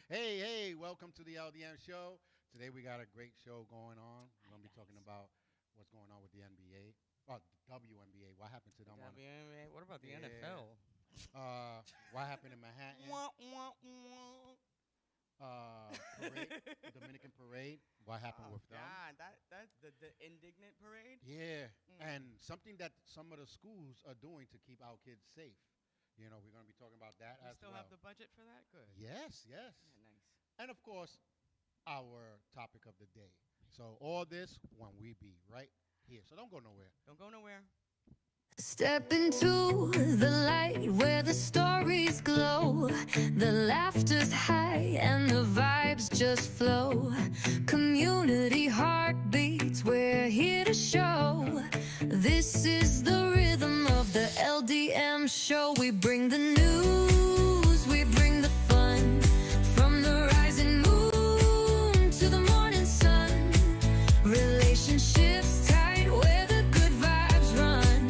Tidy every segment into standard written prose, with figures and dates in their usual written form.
Hey, welcome to the LDM Show. Today we got a great show going on. We're going to be talking about what's going on with the NBA. Oh, the WNBA. What happened to The them? WNBA. What about the Yeah. NFL? What happened in Manhattan? Wah, wah, wah. Parade, Dominican parade. What happened with them? God, that's the indignant parade. Yeah, Mm. and something that some of the schools are doing to keep our kids safe. We're going to be talking about that You as still well. have the budget for that? Good. Yes. Yeah, nice. And of course, our topic of the day. So all this when we be right here. So don't go nowhere. Don't go nowhere. Step into the light where the stories glow. The laughter's high and the vibes just flow. Community heartbeats, we're here to show. This is the rhythm of the LDM show. We bring the news, we bring the fun. From the rising moon to the morning sun. Relationships tight where the good vibes run.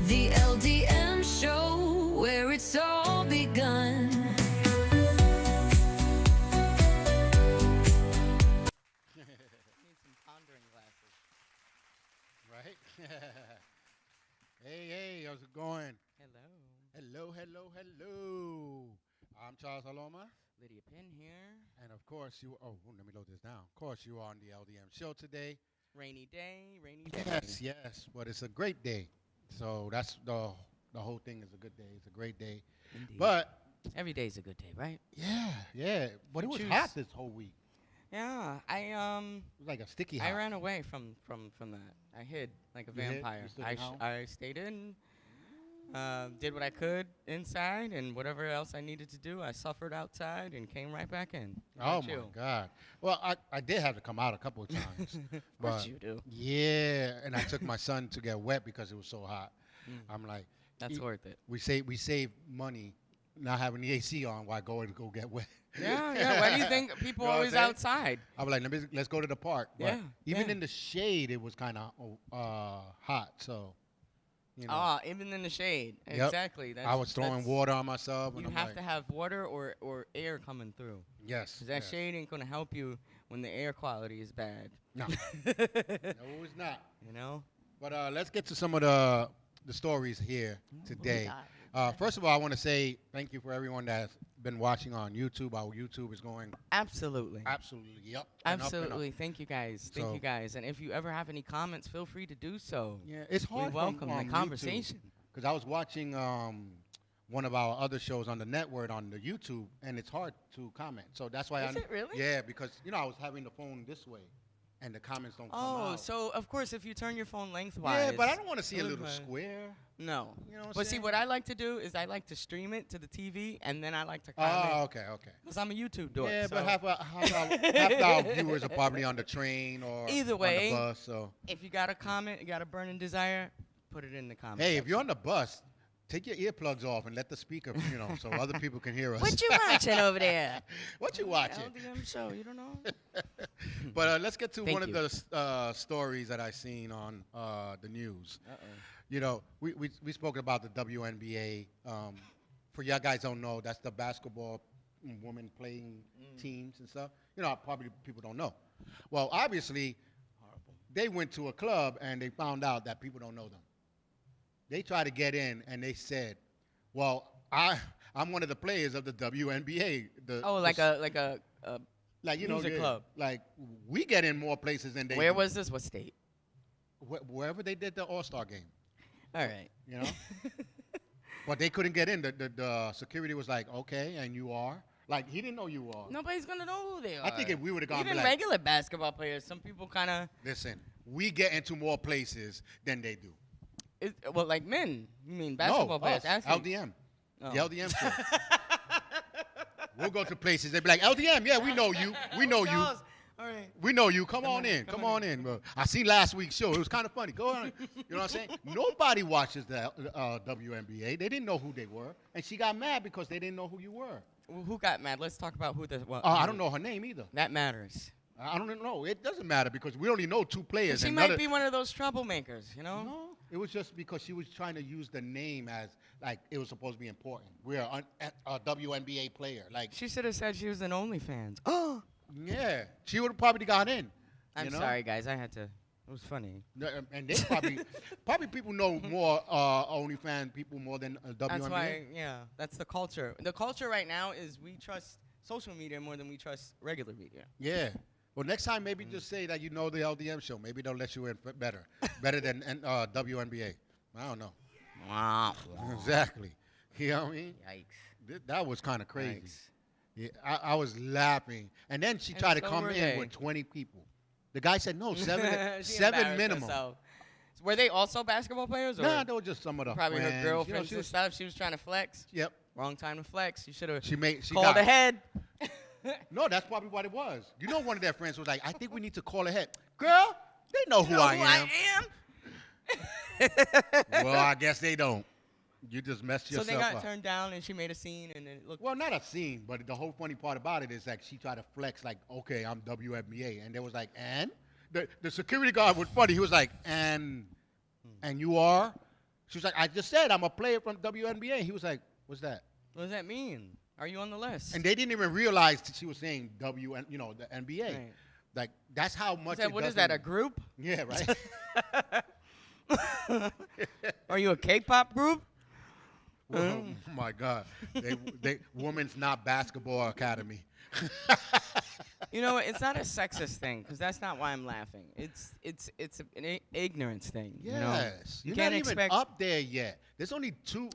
The LDM show where it's all begun. Need some pondering glasses. Right? Hey, how's it going? Hello. Hello. I'm Charles Aloma. Lydia Pin here. And of course let me load this down. Of course you are on the LDM show today. Rainy day. Rainy day. Yes, but it's a great day. So that's the whole thing is a good day. It's a great day. Indeed. But Every day's a good day, right? yeah. But it was Choose. hot this whole week. Yeah. It was like a sticky hot. I ran away from that. I hid like a You hid? vampire. You stood in house? I stayed in, did what I could inside, and whatever else I needed to do, I suffered outside and came right back in. How Oh about my you? God! Well, I did have to come out a couple of times. Of but course you do. Yeah, and I took my son to get wet because it was so hot. I'm like, That's worth it. we save money not having the AC on while going to go get wet. Yeah. Why do you think people You know what I'm always saying? outside? I was like, let's go to the park. But Yeah, even yeah. in the shade, it was kind of hot. So, Even in the shade. Yep. Exactly. I was throwing water on myself. And You I'm have like, to have water or air coming through. yes. 'Cause that yes. shade ain't gonna help you when the air quality is bad. No, no, it's not. You know. But let's get to some of the stories here today. First of all, I want to say thank you for everyone that's been watching on YouTube. Our YouTube is going Absolutely. absolutely up. And up and up. Absolutely. Thank you guys. So- Thank you guys. And if you ever have any comments, feel free to do so. Yeah, it's We hard. welcome the conversation. Because I was watching one of our other shows on the network on the YouTube, and it's hard to comment. So that's why Is it really? Yeah, because I was having the phone this way, and the comments don't come Oh, out. so of course, if you turn your phone lengthwise. Yeah, but I don't want to see a little Okay. square. No. You know what I'm But see, saying? what I like to do is I like to stream it to the TV, and then I like to comment. Oh, okay. Because I'm a YouTube dork. Yeah, so but half our viewers are probably on the train or Either on way. the bus. So if you got a comment, you got a burning desire, put it in the comments. hey, if you're on the bus, take your earplugs off and let the speaker, so other people can hear us. What you watching over there? What you watching? LDM show, you don't know? But let's get to Thank one you. of the stories that I seen on the news. Uh-oh. We spoke about the WNBA. For y'all guys don't know, that's the basketball women playing teams and stuff. Probably people don't know. Well, obviously, Horrible. they went to a club and they found out that people don't know them. They tried to get in and they said, "Well, I'm one of the players of the WNBA." Like a music yeah, club. Like we get in more places than they. Where do. was this? What state? Wherever they did the All-Star game, All right. But they couldn't get in. The security was like, "Okay, and you are." Like he didn't know you are. Nobody's gonna know who they are. I think if we would have gone, Even like, regular basketball players, some people kind of. listen, we get into more places than they do. Well, like men. You mean basketball no, players? us, Athletes. LDM, Oh. the LDM show. We'll go to places. They'll be like, LDM, yeah, we know you. We know you. All right. We know you. Come on in. Come on in. Bro. I seen last week's show. It was kind of funny. Go on. You know what I'm saying? Nobody watches the WNBA. They didn't know who they were. And she got mad because they didn't know who you were. Well, who got mad? Let's talk about who the. Well, I don't know her name either. That matters. I don't know. It doesn't matter because we only know two players. She and might none be one of those troublemakers, you know? No. It was just because she was trying to use the name as like it was supposed to be important. We're a WNBA player. Like She should have said she was an OnlyFans. Oh, yeah, she would have probably got in. I'm you know? sorry, guys. I had to. It was funny. And they probably people know more OnlyFans people more than WNBA. That's why, yeah, that's the culture. The culture right now is we trust social media more than we trust regular media. Yeah. Well, next time maybe just say that you know the LDM show. Maybe they'll let you in better than WNBA. I don't know. Wow. Exactly. You know what I mean? Yikes. That was kind of crazy. Yikes. Yeah, I was laughing, and then she And tried to so come were in they. with 20 people. The guy said no, She seven embarrassed minimum. herself. Were they also basketball players? Or Nah, they were just some of the probably friends. her You know, girlfriends she and was, stuff. She was trying to flex. yep. Wrong time to flex. You should have She called got ahead. No, that's probably what it was. You know, one of their friends was like, "I think we need to call ahead." Girl, they know who I am. Well, I guess they don't. You just messed So yourself they got up. turned down, and she made a scene, and it looked. Well, not a scene, but the whole funny part about it is like she tried to flex, like, "Okay, I'm WNBA," and they was like, "And?" The security guard was funny. He was like, "And you are?" She was like, "I just said I'm a player from WNBA." He was like, "What's that?" What does that mean? Are you on the list? And they didn't even realize that she was saying the NBA. Right. Like that's how much. What is that? A group? Yeah, right. Are you a K-pop group? Oh my God, they Women's Not Basketball Academy. You know, it's not a sexist thing because that's not why I'm laughing. It's an ignorance thing. Yes, You know? you're can't not even expect. up there yet. There's only two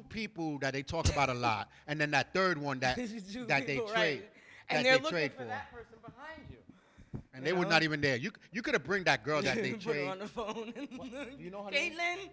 people that they talk about a lot, and then that third one that Two that they people, trade. right. And that they're they looking trade for that person behind you. And you they were know? not even there. You could have bring that girl that they Put her trade. on the phone. You know her name? Caitlyn.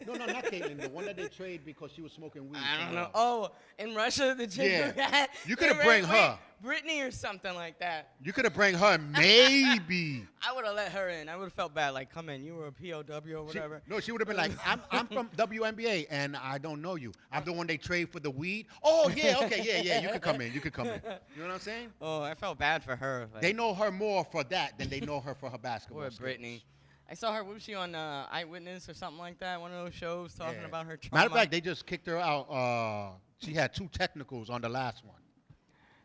No, not Caitlyn. The one that they trade because she was smoking weed. I don't somewhere know. else. Oh, in Russia, the chick Yeah. who had- You coulda Wait, bring wait, her. Brittany or something like that. You could have bring her, maybe. I would have let her in. I would have felt bad. Like, come in. You were a POW or whatever. No, she would have been like, I'm from WNBA and I don't know you. I'm the one they trade for the weed. Oh yeah, okay, yeah. You could come in. You could come in. You know what I'm saying? Oh, I felt bad for her. Like, They know her more for that than they know her for her basketball. poor skills. Brittany. I saw her. Was she on Eyewitness or something like that? One of those shows talking Yeah. about her trauma. Matter of fact, they just kicked her out. She had 2 technicals on the last one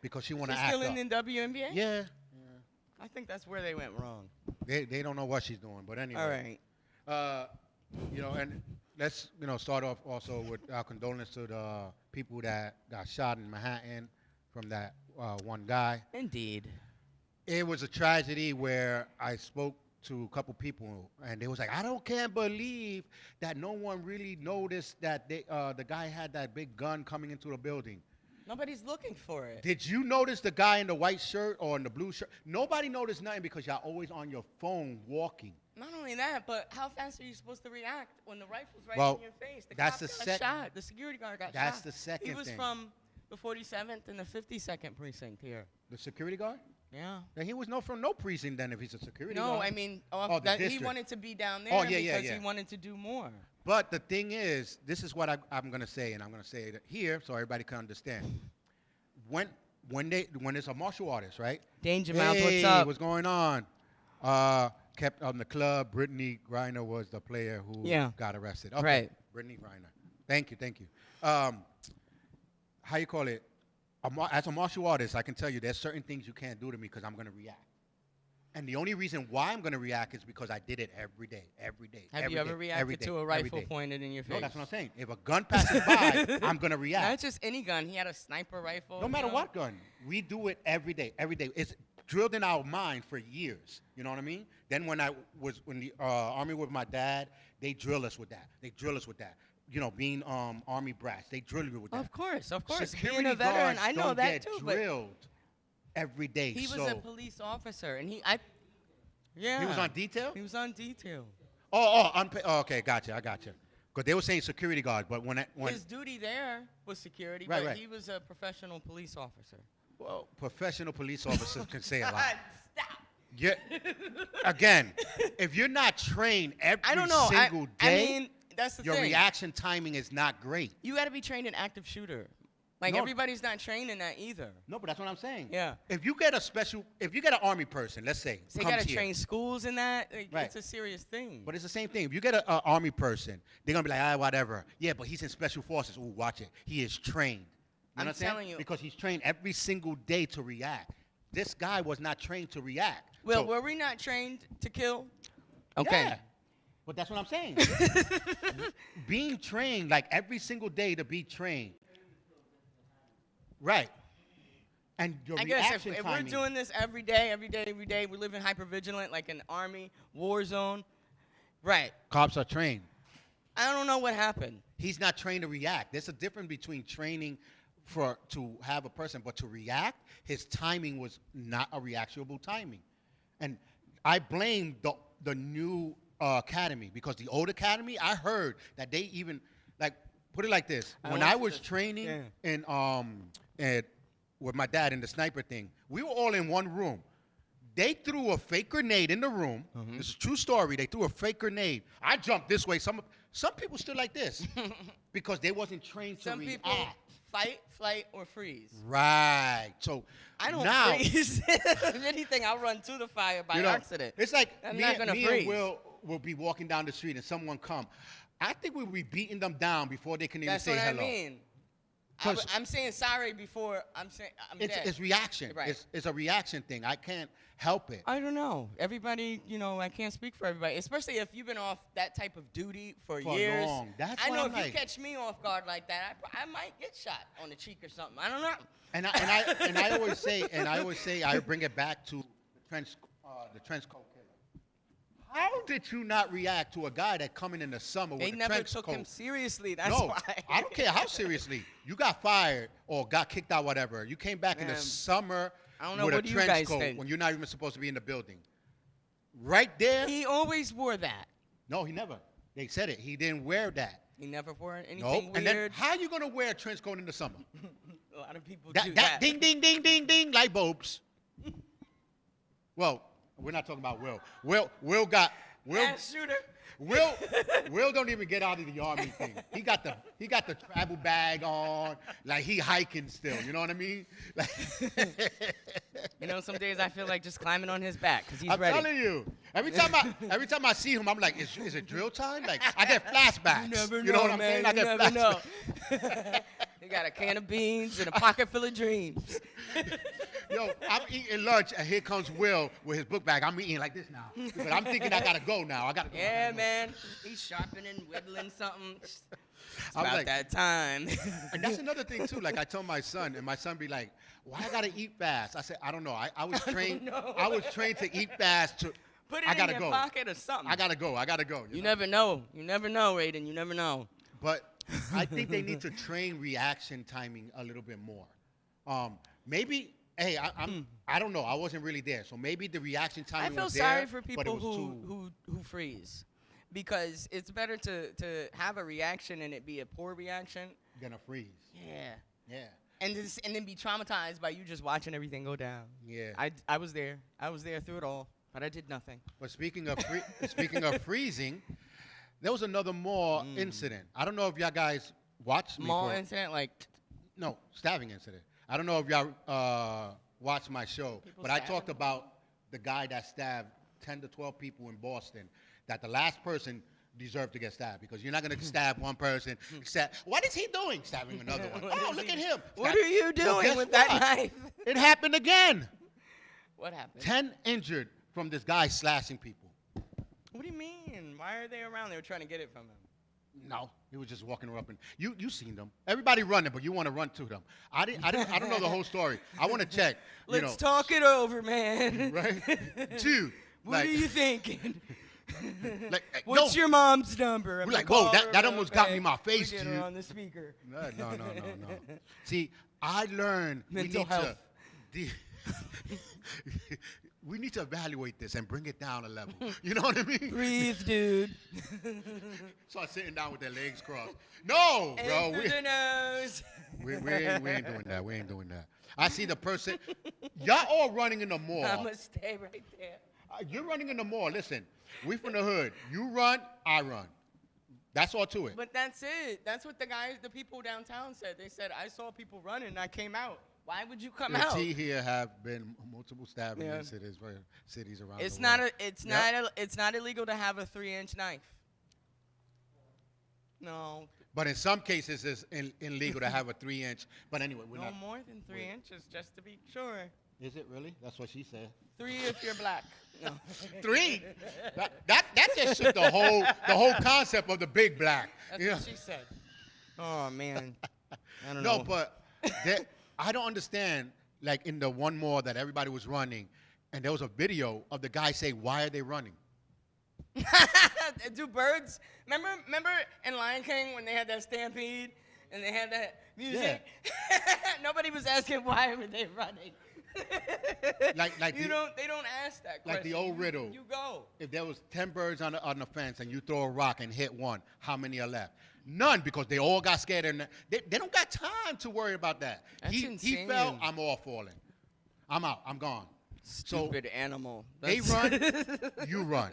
because she wanted She's to act still up. in the WNBA? Yeah. I think that's where they went wrong. They don't know what she's doing, but anyway. All right. And let's start off also with our condolences to the people that got shot in Manhattan from that one guy. Indeed. It was a tragedy where I spoke to a couple people, and they was like, can't believe that no one really noticed that the guy had that big gun coming into the building. Nobody's looking for it. Did you notice the guy in the white shirt or in the blue shirt? Nobody noticed nothing because y'all always on your phone walking. Not only that, but how fast are you supposed to react when the rifle's right Well, in your face? The that's cop the got shot. The security guard got shot. That's the second He was thing. from the 47th and the 52nd precinct here. The security guard? Yeah. Then he was from no precinct then if he's a security No, guard. I mean, the that he district. wanted to be down there Oh, yeah, because yeah. he wanted to do more. But the thing is, this is what I'm going to say, and I'm going to say it here so everybody can understand. When it's a martial artist, right? Danger Hey, Mouth, what's up? what's going on? Kept on the club. Brittany Griner was the player who got arrested. Okay. Right. Brittany Griner. Thank you. How you call it? As a martial artist, I can tell you there's certain things you can't do to me because I'm going to react. And the only reason why I'm going to react is because I did it every day. Have you ever reacted to a rifle pointed in your face? No, that's what I'm saying. If a gun passes by, I'm going to react. Not just any gun. He had a sniper rifle. No matter what gun. We do it every day. It's drilled in our mind for years. You know what I mean? Then when I was in the Army with my dad, they drill us with that. You know, being Army brats, they drill you with that. Of course. Security Being a veteran, guards I know don't that get too. But drilled every day. he was a police officer, and He was on detail? He was on detail. Okay, gotcha. I gotcha. Because they were saying security guards, but when His duty there was security, Right, but right. he was a professional police officer. well, professional police officers can say a lot. Stop. Yeah. Again, if you're not trained every I don't know. single I day, mean, that's the your thing. reaction timing is not great. You got to be trained in active shooter. Like, No. everybody's not trained in that either. No, but that's what I'm saying. Yeah. If you get an army person, let's say, So you comes got to here, train schools in that. Like, Right. It's a serious thing. But it's the same thing. If you get an army person, they're gonna be like, whatever. Yeah, but he's in special forces. Ooh, watch it. He is trained. You I'm know what I'm saying? telling you. Because he's trained every single day to react. This guy was not trained to react. Well, So- were we not trained to kill? Okay. Yeah. But that's what I'm saying. Being trained, like every single day to be trained. Right. And your I guess reaction if we're timing. doing this every day, we live in hypervigilant, like an army war zone. Right. Cops are trained. I don't know what happened. He's not trained to react. There's a difference between training to have a person, but to react, his timing was not a reactionable timing. And I blame the new academy, because the old academy, I heard that they even, like, put it like this. When I was training in with my dad in the sniper thing, we were all in one room. They threw a fake grenade in the room. This is a true story. They threw a fake grenade. I jumped this way. Some people stood like this because they wasn't trained to Some react. people fight, flight, or freeze. Right. So I don't now, freeze. If anything, I'll run to the fire by accident. It's like I'm me, not gonna me freeze. and Will be walking down the street and someone come. I think we would be beating them down before they can even That's say what hello. I mean. 'Cause I'm saying sorry before I'm saying I'm dead. It's reaction. Right. It's a reaction thing. I can't help it. I don't know. Everybody, I can't speak for everybody, especially if you've been off that type of duty for years. long. That's I what know I'm if you like. catch me off guard like that, I might get shot on the cheek or something. I don't know. And I always say I bring it back to the trench coat killer. How did you not react to a guy that coming in the summer They with a never trench took coat? him seriously. That's No, why. I don't care how seriously. You got fired or got kicked out, whatever. You came back in the Man, summer I don't know, with what a do you trench guys coat think? when you're not even supposed to be in the building. Right there. He always wore that. No, he never. They said it. He didn't wear that. He never wore anything Nope. weird. And then how you gonna wear a trench coat in the summer? A lot of people that do that that. ding ding ding ding ding light bulbs. Well, we're not talking about Will. Will Mass shooter. Will don't even get out of the army thing. He got the travel bag on, like he hiking still. You know what I mean? Like, Some days I feel like just climbing on his back because he's I'm ready. telling you. Every time I see him, I'm like, is it drill time? Like I get flashbacks. You never know, You know what I'm man. saying? I You get never know. flashbacks. He got a can of beans and a pocket full of dreams. Yo, I'm eating lunch, and here comes Will with his book bag. I'm eating like this now. But I'm thinking I gotta go now. I gotta go. Yeah, man. He's sharpening, whittling something. It's I was about like- that time. And that's another thing too. Like I tell my son, and my son be like, "Why I gotta eat fast?" I said, "I don't know. I was trained. know. I was trained to eat fast. To Put it I in gotta your go. pocket or something. I gotta go. You know? never know. You never know, Raiden. You never know. But I think they need to train reaction timing a little bit more. Maybe. Hey, I don't know. I wasn't really there, so maybe the reaction I timing feel was there. sorry for but it people was too, who freeze, because it's better to have a reaction and it be a poor reaction. gonna freeze. Yeah. Yeah. And then be traumatized by you just watching everything go down. Yeah. I was there. I was there through it all, but I did nothing. But speaking of freezing, there was another mall incident. I don't know if y'all guys watched me. Mall incident, like No, stabbing incident. I don't know if y'all watched my show, People but I stabbing? talked about the guy that stabbed 10 to 12 people in Boston, that the last person deserved to get stabbed, because you're not going to stab one person. What is he doing? Stabbing another one. What Oh, is look he- at him. What Stab- are you Well, doing guess with that what? knife? It happened again. What happened? 10 injured from this guy slashing people. What do you mean? Why are they around? They were trying to get it from him. No, he was just walking up, and you seen them. Everybody running, but you want to run to them. I don't know the whole story. I want to check. Let's talk it over, man. Right? Dude. What are you thinking? Like, What's no. your mom's number? We're like, whoa, that almost got me in my face, Get dude. her on the speaker. No. See, I learned Mental health. we need to evaluate this and bring it down a level. You know what I mean? Breathe, dude. Start sitting down with their legs crossed. No, bro. In through the nose. We ain't doing that. We ain't doing that. I see the person. Y'all all running in the mall. I'm going to stay right there. You're running in the mall. Listen, we from the hood. You run, I run. That's all to it. But that's it. That's what the people downtown said. They said, I saw people running and I came out. Why would you come The out? T here have been multiple stabbing Yeah. incidents where cities around It's the not world. it's not illegal to have a 3-inch knife. No. But in some cases, it's illegal to have a 3-inch. But anyway, we're No not. more than 3 inches, just to be sure. Is it really? That's what she said. 3 if you're black. No. 3. That just shook the whole concept of the big black. That's You what know? she said. Oh man. I don't No, know. but I don't understand. Like in the one more that everybody was running, and there was a video of the guy say, "Why are they running?" Do birds remember in Lion King when they had that stampede and they had that music? Nobody was asking why were they running. Like they don't ask that question. like the old riddle. You go. If there was 10 birds on the fence and you throw a rock and hit one, how many are left? None, because they all got scared and they don't got time to worry about that. That's He insane. fell, I'm all falling. I'm out. I'm gone. Stupid animal. They run, you run.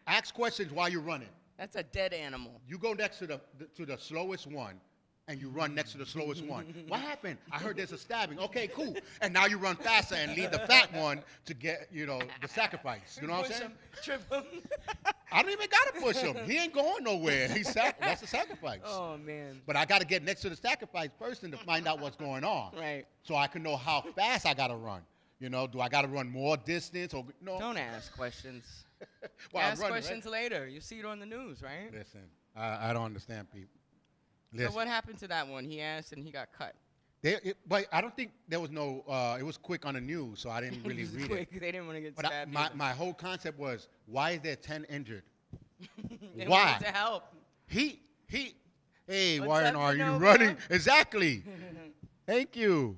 Ask questions while you're running. That's a dead animal. You go next to the slowest one, and you run next to the slowest one. What happened? I heard there's a stabbing. Okay, cool. And now you run faster and lead the fat one to get, the sacrifice. You know what I'm Push saying? him, trip him. I don't even gotta push him. He ain't going nowhere. That's a sacrifice. Oh man. But I gotta get next to the sacrifice person to find out what's going on. Right. So I can know how fast I gotta run. Do I gotta run more distance or no? Don't ask questions. Well, I'm Ask running, questions later. You see it on the news, right? right? Listen, I don't understand people. Listen. So what happened to that one? He asked and he got cut. But I don't think there was no. It was quick on the news, so I didn't really It was read quick. it. They didn't want to get But stabbed. my whole concept was, why is there 10 injured? They why? wanted to help. Hey, What's why up, are you Genova? running? Exactly. Thank you.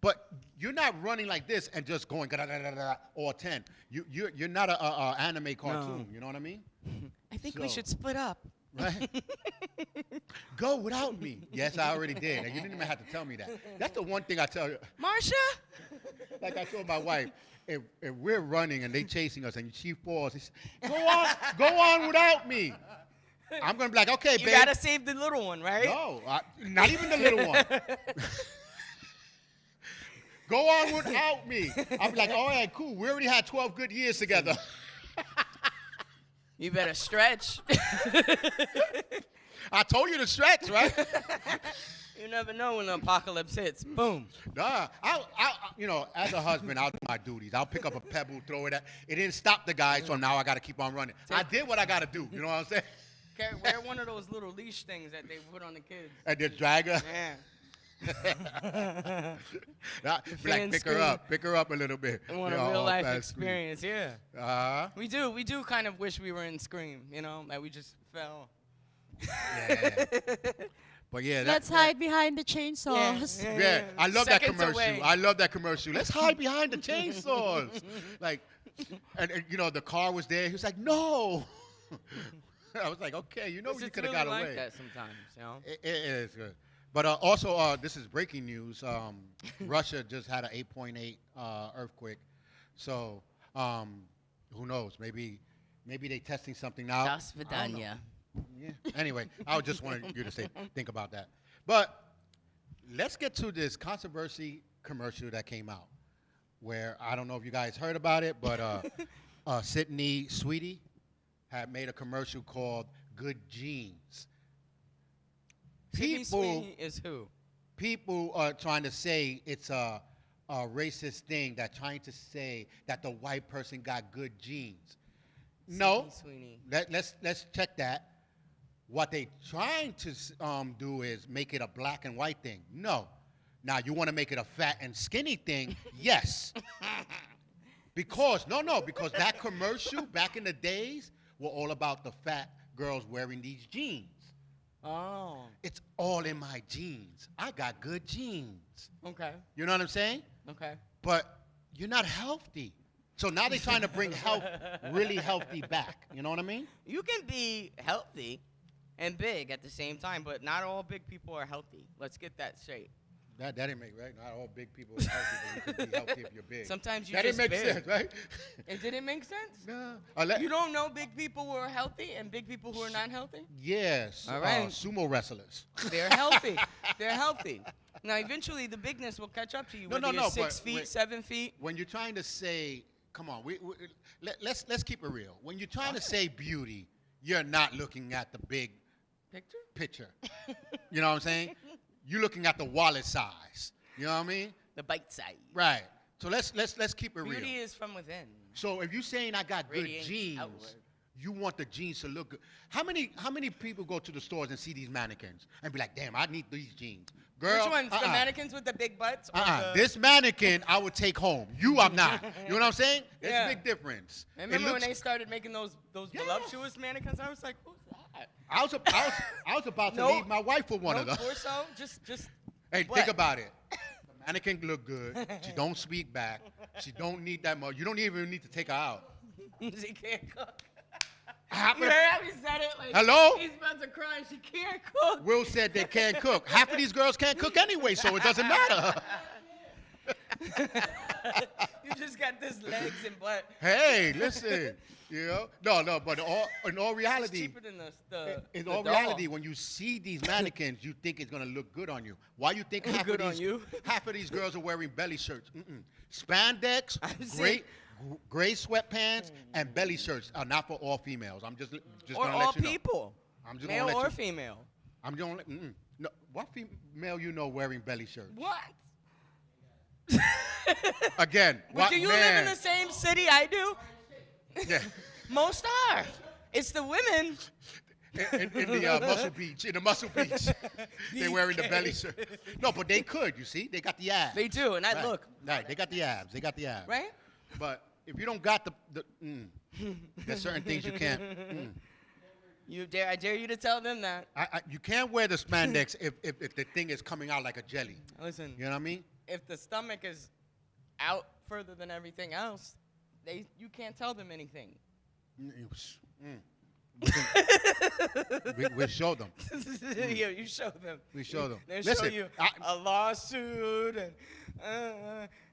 But you're not running like this and just going or 10. You're not a anime cartoon. No. You know what I mean? I think we So- should split up. Right? Go without me. Yes, I already did, and you didn't even have to tell me that. That's the one thing I tell you. Marsha? Like I told my wife, if we're running and they chasing us and she falls, she says, go on without me. I'm gonna be like, okay, You babe. gotta save the little one, right? No, not even the little one. Go on without me. I'll be like, all right, cool. We already had 12 good years together. You better stretch. I told you to stretch, right? You never know when the apocalypse hits. Boom. Nah, as a husband, I'll do my duties. I'll pick up a pebble, throw it at. It didn't stop the guy, so now I got to keep on running. I did what I got to do. You know what I'm saying? Wear one of those little leash things that they put on the kids. And then drag her. Yeah. Be like, pick her up a little bit. I want You a know, real life off that screen. experience, yeah. Uh-huh. We do kind of wish we were in Scream, like we just fell. Yeah. But yeah, Let's hide behind the chainsaws. Yeah, I love that Seconds commercial. away. I love that commercial. Let's hide behind the chainsaws. And the car was there. He was like, no. I was like, okay, you It's could have really got like away. that sometimes, It is good. But also, this is breaking news. Russia just had an 8.8 earthquake. So who knows? Maybe they're testing something now. Das I don't know. Vidania. Yeah. Anyway, I just wanted you to think about that. But let's get to this controversy commercial that came out, where I don't know if you guys heard about it, but Sydney Sweetie had made a commercial called "Good Genes." Sydney Sweeney is who? People are trying to say it's a racist thing, that trying to say that the white person got good genes. No, Sydney Sweeney. let's check that. What they trying to do is make it a black and white thing. No. Now you want to make it a fat and skinny thing? Yes. Because that commercial back in the days were all about the fat girls wearing these jeans. Oh. It's all in my genes. I got good genes. Okay. You know what I'm saying? Okay. But you're not healthy. So now they're trying to bring health, really healthy back. You know what I mean? You can be healthy and big at the same time, but not all big people are healthy. Let's get that straight. That didn't make right. Not all big people are healthy, but you could be healthy if you're big. Sometimes you that just didn't make big. sense, right? It didn't make sense? No. You don't know big people who are healthy and big people who are not healthy? Yes. All right. Sumo wrestlers. They're healthy. They're healthy. Now, eventually, the bigness will catch up to you. Whether you're 6 feet, 7 feet. When you're trying to say, come on, let's keep it real. When you're trying to say beauty, you're not looking at the big picture. You know what I'm saying? You're looking at the wallet size. You know what I mean? The bite size. Right. So let's keep it real. Beauty is from within. So if you're saying I got good Radiates jeans, outward. you want the jeans to look good. How many people go to the stores and see these mannequins and be like, damn, I need these jeans? Girl, Which ones? The mannequins with the big butts? Or This mannequin I would take home. You, I'm not. You know what I'm saying? There's a big difference. Remember when they started making those voluptuous mannequins? I was like, who's that? I was about to leave my wife for one of those. Torso? Just. Hey, what? think about it. The mannequin look good. She don't speak back. She don't need that much. You don't even need to take her out. She can't cook. You heard how he said it? Like, hello? He's about to cry. She can't cook. Will said they can't cook. Half of these girls can't cook anyway, so it doesn't matter. You just got this legs and butt. Hey, listen. You know? No, but in all reality, It's cheaper than the in all reality, when you see these mannequins, you think it's gonna look good on you. Why you think half of these girls are wearing belly shirts? Spandex, gray sweatpants, and belly shirts are not for all females. I'm just or gonna all let you know. people. I'm just male gonna let or you. female. I'm gonna let. No, what female you know wearing belly shirts? What? Again, what Do you man? live in the same city I do? Yeah. Most are. It's the women. In the Muscle Beach, they're wearing the belly shirt. No, but they could. You see, they got the abs. They do, and I look. Right, they got the abs. Right? But if you don't got there's certain things you can't. I dare you to tell them that. You can't wear the spandex if the thing is coming out like a jelly. Listen. You know what I mean? If the stomach is out further than everything else, you can't tell them anything. We show them. Yeah, you show them. We show them. They show you a lawsuit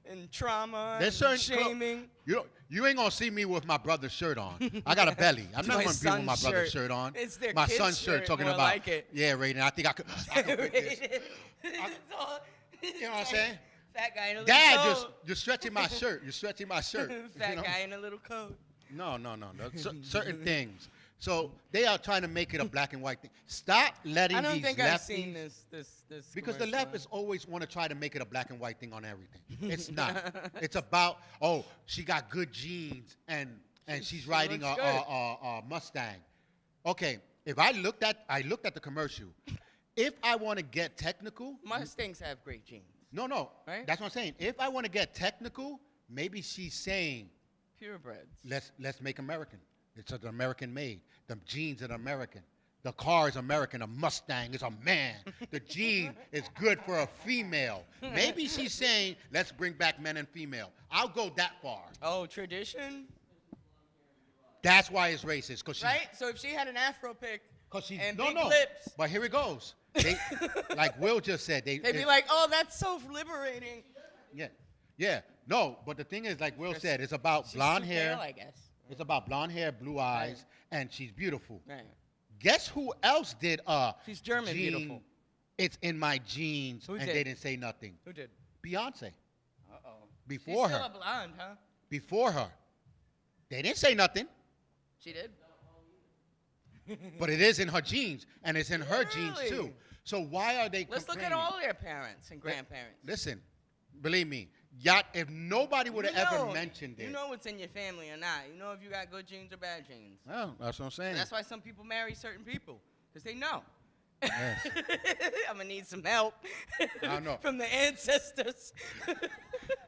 and trauma and shaming. You ain't gonna see me with my brother's shirt on. I got a belly. I'm not gonna be with my brother's shirt on. It's their my kid's son's shirt talking more about. Like it. Yeah, Raiden. I think I could fit this. You know what I'm saying? Fat guy in a little Dad, coat. you're stretching my shirt. You're stretching my shirt. Fat guy in a little coat. No. Certain things. So they are trying to make it a black and white thing. Stop letting these lefties. I don't think I've seen this. Because the leftists always want to try to make it a black and white thing on everything. It's not. It's about, she got good genes and she's riding a Mustang. Okay, if I looked at the commercial. If I want to get technical, Mustangs have great genes. No. Right? That's what I'm saying. If I want to get technical, maybe she's saying purebreds. Let's make American. It's an American made. The genes are American. The car is American. A Mustang is a man. The gene is good for a female. Maybe she's saying, let's bring back men and female. I'll go that far. Oh, tradition? That's why it's racist. Right? So if she had an Afro pick and big no. lips. But here it goes. They, like Will just said. They'd be like, oh, that's so liberating. Yeah. No, but the thing is, like Will said, it's about blonde hair. Pale, I guess. It's about blonde hair, blue eyes, and she's beautiful. Right. Guess who else did she's German beautiful. It's in my genes, Who and did? they didn't say nothing. Who did? Beyonce. Uh-oh. Before She's her. still a blonde, huh? Before her. They didn't say nothing. She did? But it is in her genes, and it's in her genes too. So why are they Let's look at all their parents and grandparents. Listen, believe me, if nobody would have ever mentioned it. You know what's in your family or not. You know if you got good genes or bad genes. Oh, that's what I'm saying. And that's why some people marry certain people, because they know. Yes. I'm going to need some help I know. from the ancestors.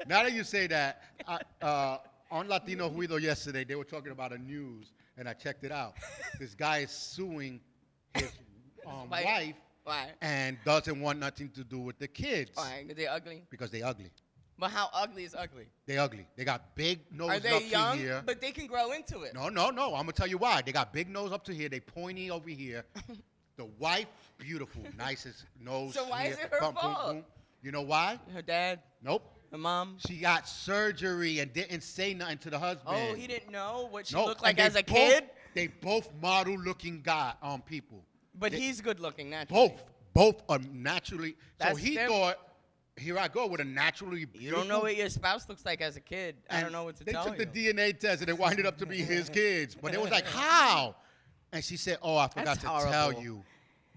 Now that you say that, on Latino Juido yesterday, they were talking about a news, and I checked it out. This guy is suing his wife. Why? And doesn't want nothing to do with the kids. Why? Are they ugly? Because they ugly. But how ugly is ugly? They ugly. They got big nose Are up they to young? here. But they can grow into it. No. I'm gonna tell you why. They got big nose up to here. They pointy over here. The wife, beautiful, nicest nose. So why here. is it her fault? You You know why? Her dad, Nope. her mom. She got surgery and didn't say nothing to the husband. Oh, he didn't know what she No, looked like and as they a kid? They both model-looking people. But he's good looking, naturally. Both are naturally. So That's he them. thought, here I go with a naturally beautiful. You don't know what your spouse looks like as a kid. I don't know what to tell you. They took the DNA test and it winded up to be his kids. But it was like, how? And she said, oh, I forgot That's to tell horrible. you.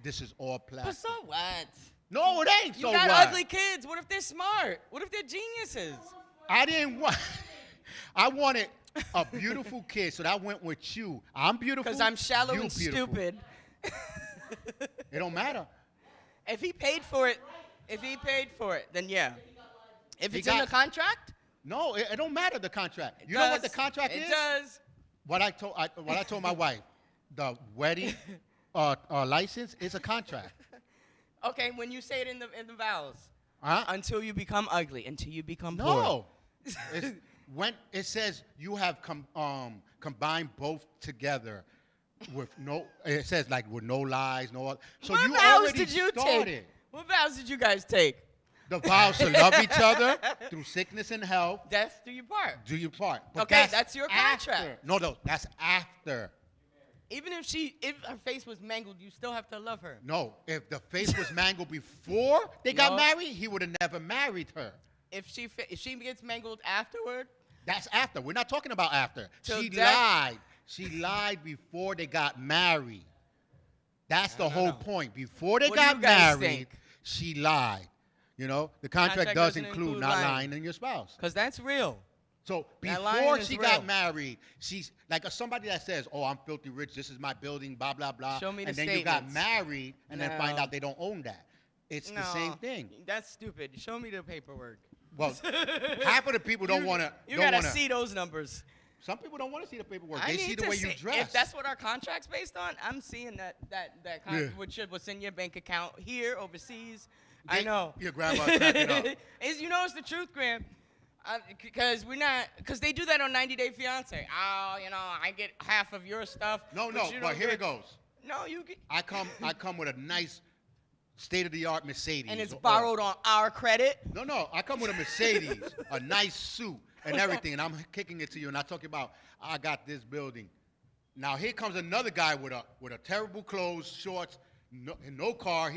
This is all But plastic. so what? No, it ain't You so got what? ugly kids. What if they're smart? What if they're geniuses? I didn't want. I wanted a beautiful kid, so that went with you. I'm beautiful. Because I'm shallow you and beautiful. stupid. It don't matter. If he paid for it, then yeah. If it's in the contract, No, it don't matter the contract. You does. know what the contract is? It does. What I told my wife, the wedding license is a contract. Okay, when you say it in the vows, Huh? until you become ugly, until you become poor. No. It's when it says you have combined both together with no. It says like with no lies, no. So What you vows already did you started. take? What vows did you guys take? The vows to love each other through sickness and health. Death do you part. Do your part. But Okay, that's your after. contract. No, that's after. Even if her face was mangled, you still have to love her. No, if the face was mangled before they got No. married, he would have never married her. If she gets mangled afterward, That's after. We're not talking about after. Till She death? lied. She lied before they got married. That's the whole point. Before they What do got you guys married, think? she lied. You know, the contract Contract does doesn't include include not lying. lying in your spouse. because that's real. So That lying before is she real. got married, she's like somebody that says, "Oh, I'm filthy rich. This is my building." Blah blah blah. Show me the and then you got statements. married, and then find No. out they don't own that. It's the No, same thing. That's stupid. Show me the paperwork. Well, half of the people don't want to. You gotta see those numbers. Some people don't want to see the paperwork. I They need see the to way you see- dress. If that's what our contract's based on, I'm seeing that Yeah. what's in your bank account here, overseas. I They- know. Your grandma tapped it up. It's the truth, Graham. Because they do that on 90 Day Fiance. Oh, I get half of your stuff. No, but no, you but don't here get- it goes. No, you get. I come with a nice state-of-the-art Mercedes. And it's or- borrowed on our credit. No, I come with a Mercedes, a nice suit, and everything, and I'm kicking it to you, and I talk about I got this building. Now here comes another guy with a terrible clothes, shorts, no car.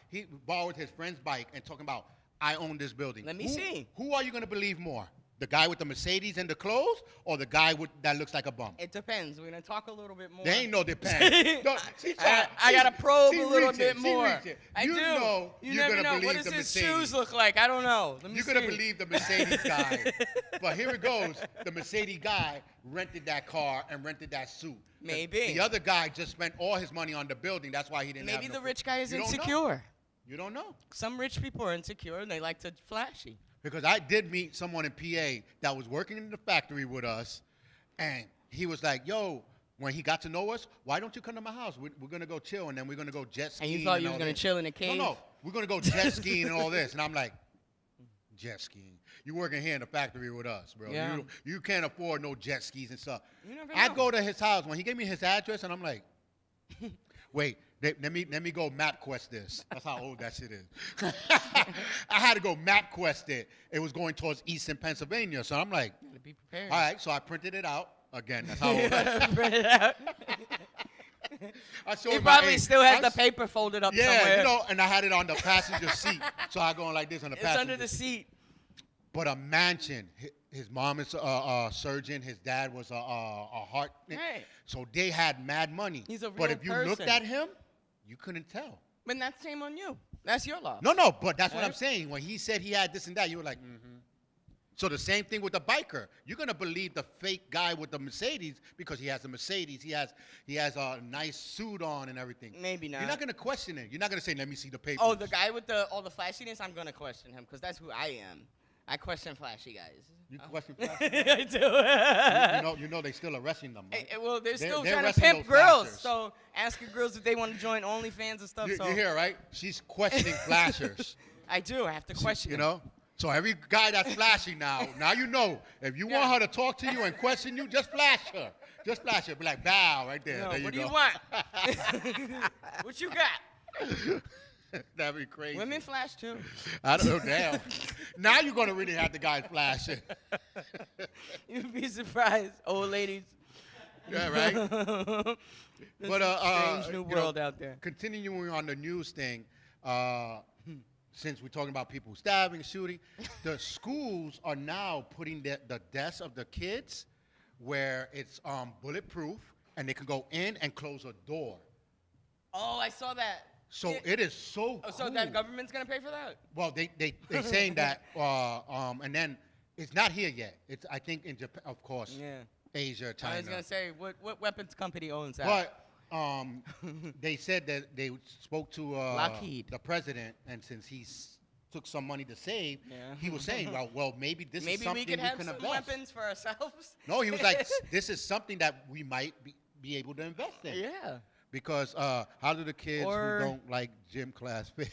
He borrowed his friend's bike and talking about I own this building. Let me see. Who are you gonna believe more? The guy with the Mercedes and the clothes, or the guy that looks like a bum? It depends. We're gonna talk a little bit more. There ain't no depend. No, I gotta probe a little reaching, bit she more. reaching. I You do. know you you're never gonna know. What believe does the his Mercedes. shoes look like? I don't know. Let me You're see. gonna believe the Mercedes guy. But here it goes. The Mercedes guy rented that car and rented that suit. Maybe. The other guy just spent all his money on the building. That's why he didn't have Maybe no the rich guy is You don't know. insecure. You don't know. Some rich people are insecure and they like to flashy. Because I did meet someone in PA that was working in the factory with us, and he was like, yo, when he got to know us, why don't you come to my house? We're going to go chill, and then we're going to go jet skiing. And you thought you all were gonna this." chill in a cave? No, we're going to go jet skiing and all this. And I'm like, jet skiing? You working here in the factory with us, bro. Yeah. You can't afford no jet skis and stuff. You never I know. go to his house. When he gave me his address, and I'm like, wait, let me go map quest this. That's how old that shit is. I had to go map quest it. It was going towards Eastern Pennsylvania. So I'm like, Gotta be prepared. all right. So I printed it out. Again, that's how old I am. Print it out. I showed He him my probably age. still has I'm the s- paper folded up Yeah, somewhere. you know, and I had it on the passenger seat. So I go like this on the It's passenger under the seat. But a mansion. His mom is a surgeon. His dad was a heart. Right. So they had mad money. He's a But real if you looked person. at him, you couldn't tell. But that's shame on you. That's your loss. No, but that's what I'm Right. saying. When he said he had this and that, you were like, mm-hmm. So the same thing with the biker. You're gonna believe the fake guy with the Mercedes because he has a Mercedes. He has a nice suit on and everything. Maybe not. You're not gonna question it. You're not gonna say, "Let me see the papers." Oh, the guy with all the flashiness, I'm gonna question him because that's who I am. I question flashy guys. You question flashy? I do. you know they still arresting them. Right? Well, they're still they're trying to arresting pimp those girls. flashers. So asking girls if they want to join OnlyFans and stuff. You so hear, right? She's questioning flashers. I do. I have to question. You them. know? So every guy that's flashing now you know. If you Yeah. want her to talk to you and question you, just flash her. Just flash her. Be like, bow, right there. No, there you what go. do you want? What you got? That'd be crazy. Women flash too. I don't know. Damn. Now you're gonna really have the guys flashing. You'd be surprised, old ladies. Yeah, right. But strange new you world know, out there. continuing on the news thing, since we're talking about people stabbing, shooting, the schools are now putting the desks of the kids where it's bulletproof and they can go in and close a door. Oh, I saw that. So it is so Oh, so cool. that government's gonna pay for that? Well, they saying that, and then it's not here yet. It's I think in Japan, of course, Yeah. Asia, China. I was gonna say, what weapons company owns that? But they said that they spoke to Lockheed. the president, and since he took some money to save, Yeah. he was saying, well, maybe this is Maybe something we could have some invest. weapons for ourselves. No, he was like, this is something that we might be able to invest in. Yeah. Because how do the kids Or- who don't like gym class fit?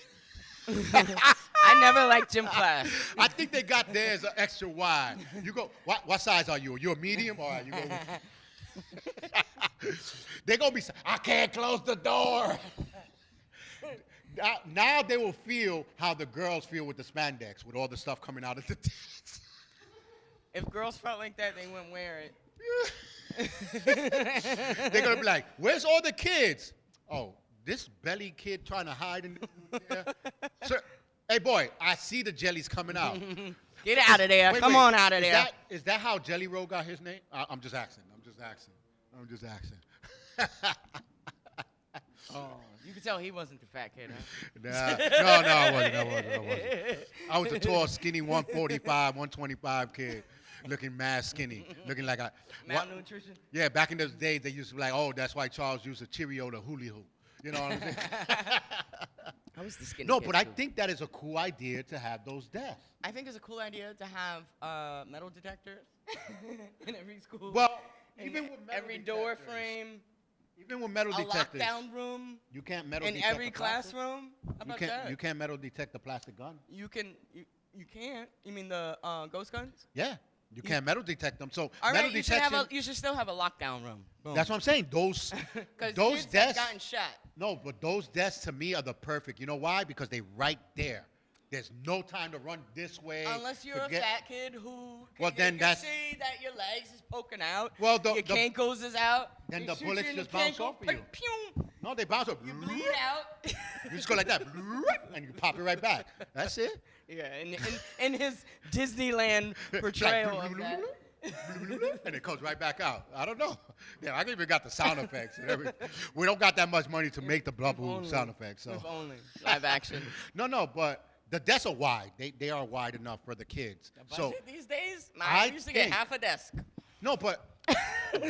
I never liked gym class. I think they got theirs extra wide. You go, what size are you? Are you a medium? All right, you go. They're going to be, I can't close the door. Now they will feel how the girls feel with the spandex, with all the stuff coming out of the tits. If girls felt like that, they wouldn't wear it. They're going to be like, where's all the kids? Oh, this belly kid trying to hide in there. Sir, hey, boy, I see the jellies coming out. Get out of there. Wait, Come wait, on out of there. Is that how Jelly Roll got his name? I'm just asking. I'm just asking. Oh, you could tell he wasn't the fat kid, huh? No, I wasn't. I was a tall, skinny 145, 125 kid, looking mad skinny, looking like Malnutrition. Yeah, back in those days, they used to be like, oh, that's why Charles used a Cheerio to hoolie hoop. You know what I'm saying? I was the skinny No, kid, but I too. think that is a cool idea to have those desks. I think it's a cool idea to have metal detectors in every school. Well, in even with metal every door detectors, frame, even with metal a detectors, lockdown room, you can't metal in detect every a plastic. classroom. How about that? You can't metal detect the plastic gun. You can. You can't. You mean the ghost guns? Yeah, you can't metal detect them. So All metal right, you should have detection. you should still have a lockdown room. Boom. That's what I'm saying. Those Because those kids have desks. gotten shot. No, but those desks to me are the perfect. You know why? Because they right there. There's no time to run this way. Unless you're to a get- fat kid who Well, you then can that's- see that your legs is poking out. Well, your cankles is out. then they the shoot bullets you in the just bounce cankle, off of you. pew, No, they bounce up. you bleed out. You just go like that, and you pop it right back. That's it. Yeah, in his Disneyland portrayal of that. And it comes right back out. I don't know. Yeah, I even got the sound effects and everything. We don't got that much money to make the bubble only. sound effects. So. If only live action. No, but the desks are wide. They are wide enough for the kids. The So budget these days, I I used to get think- half a desk. no, but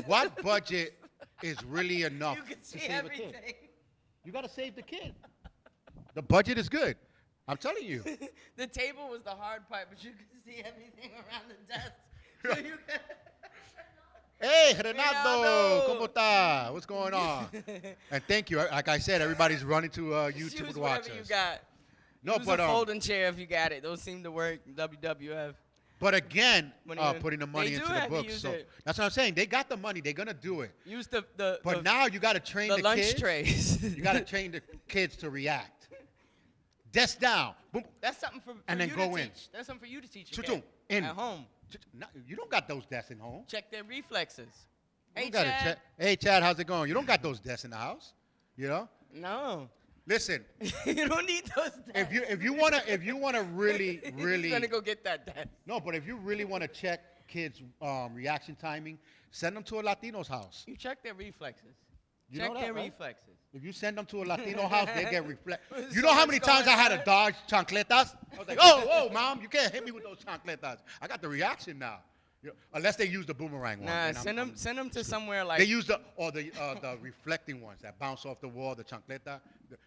what budget is really enough You can to see save a kid? everything. You got to save the kid. The budget is good. I'm telling you. The table was the hard part, but you could see everything around the desk. So you could, Hey, Renato, Renato. ¿cómo está? What's going on? And thank you. Like I said, everybody's running to YouTube use to watch whatever you us. got. No, Use but a folding chair if you got it. Those seem to work. WWF. but again, When you- putting the money they do into the have to books. use So it. that's what I'm saying. They got the money. They're gonna do it. Use the But now you got to train the the lunch kids. trays. You got to train the kids to react. Desk down. Boom. That's something for And then you go to in. teach. That's something for you to teach. Choo-choo. Your kid In. at home. No, you don't got those desks in home. Check their reflexes. You Hey, don't gotta Chad. check. Hey, Chad, how's it going? You don't got those desks in the house. You know. No. Listen, You don't need those desks. if you wanna really He's gonna go get that desk. no, but if you really want to check kids' reaction timing, send them to a Latino's house. You check their reflexes. You check know that, their right? reflexes. If you send them to a Latino house, they get reflect. There's You so know how much many times I going had to on. dodge chancletas? I was like, oh, mom, you can't hit me with those chancletas. I got the reaction now. You know, unless they use the boomerang one. Nah, then I'm- send them to somewhere like. They use the reflecting ones that bounce off the wall, the chancleta.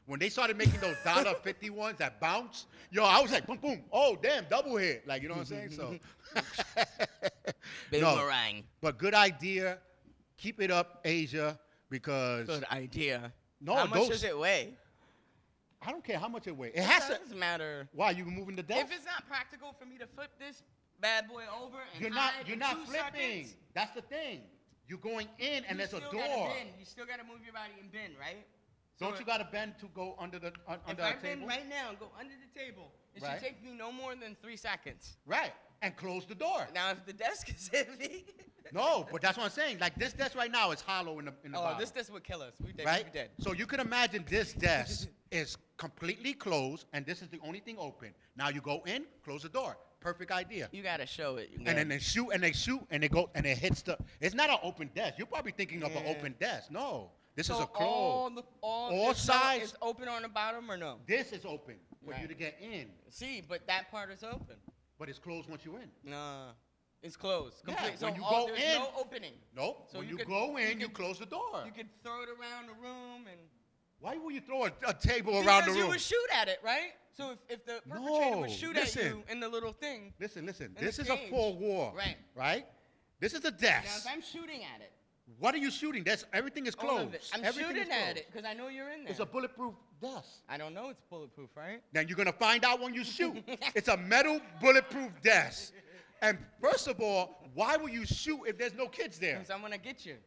When they started making those $50 ones that bounce, yo, I was like, boom, boom. Oh, damn, double hit. Like, you know what I'm saying? So, no, Boomerang. but good idea. Keep it up, Asia, because Good idea. No, How much those- does it weigh? I don't care how much it weighs. It has to. doesn't matter. Why you moving the desk? If it's not practical for me to flip this bad boy over and You're hide not. You're in not 2 flipping. seconds, That's the thing. You're going in, and you there's a still door. gotta bend. You still gotta move your body and bend, right? Don't you got to bend to go under the If under I a bend table? right now and go under the table, it Right. should take me no more than 3 seconds. Right. And close the door. Now, if the desk is heavy. No, but that's what I'm saying. Like this desk right now is hollow in the Oh, bottom. this desk would kill us. We dead. Right? We dead. So you can imagine this desk is completely closed, and this is the only thing open. Now you go in, close the door. Perfect idea. You gotta show it. And then they shoot, and they go, and it hits the. It's not an open desk. You're probably thinking of an open desk. No, this is a closed. All sides. Is open on the bottom or no? This is open for you Right. to get in, See, but that part is open. but it's closed once you're in. Nah, it's closed. Yeah, Complete. when so you go there's in- no opening. Nope. So when you you could- go in, you you could- close the door. You could throw it around the room and. Why would you throw a table around the Because you room? would shoot at it, right? So if the perpetrator No, would shoot at listen. you in the little thing. Listen. the This is a cage. full war. Right. Right. This is a Now, desk. if I'm shooting at it, What are you shooting? Everything is all closed. of it, I'm Everything shooting is at closed. it because I know you're in there. It's a bulletproof desk. I don't know it's bulletproof, right? Then you're gonna find out when you shoot. It's a metal bulletproof desk. And first of all, why would you shoot if there's no kids there? Because I'm gonna get you.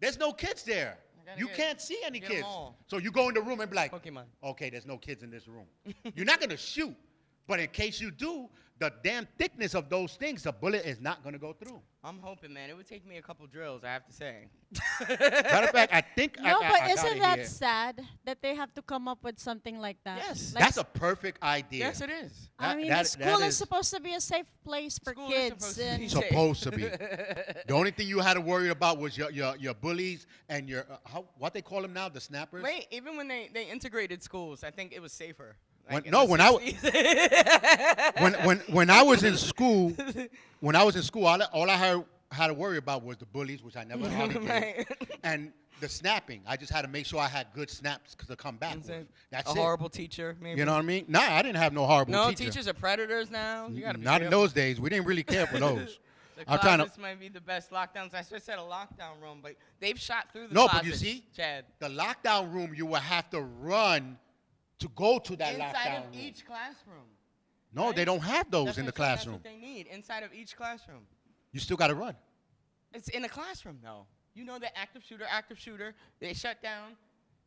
There's no kids there. gotta You get- can't see any get 'em kids. all. So you go in the room and be like, Pokemon. okay, there's no kids in this room. You're not gonna shoot. But in case you do, the damn thickness of those things, the bullet is not gonna go through. I'm hoping, man. It would take me a couple drills, I have to say. Matter of fact, I think No, I but got isn't it that here. sad that they have to come up with something like that? Yes. Like, That's a perfect idea. Yes, it is. I that- mean, that- school that is is- supposed to be a safe place for School is kids. supposed to be And safe. Supposed to be. The only thing you had to worry about was your bullies and your what they call them now, the snappers. Wait, even when they integrated schools, I think it was safer. When- in no, the when I 60s. when I was in school, all I had to worry about was the bullies, which I never hardly did, Right. and the snapping. I just had to make sure I had good snaps to come back with. That's a it. horrible teacher, maybe. You know what I mean? Nah, I didn't have no horrible No, teacher. teachers are predators now. You gotta be Not in careful. those days. We didn't really care for those. The I'm trying to. closets might be the best lockdowns. I just said a lockdown room, but they've shot through the No, closets, but you see, Chad. the lockdown room, you will have to run to go to that Inside lockdown of room. each classroom. No, right? they don't have those That's in the what I'm saying, classroom. That's what they need inside of each classroom. You still got to run. It's in a classroom, though. You know the active shooter. They shut down.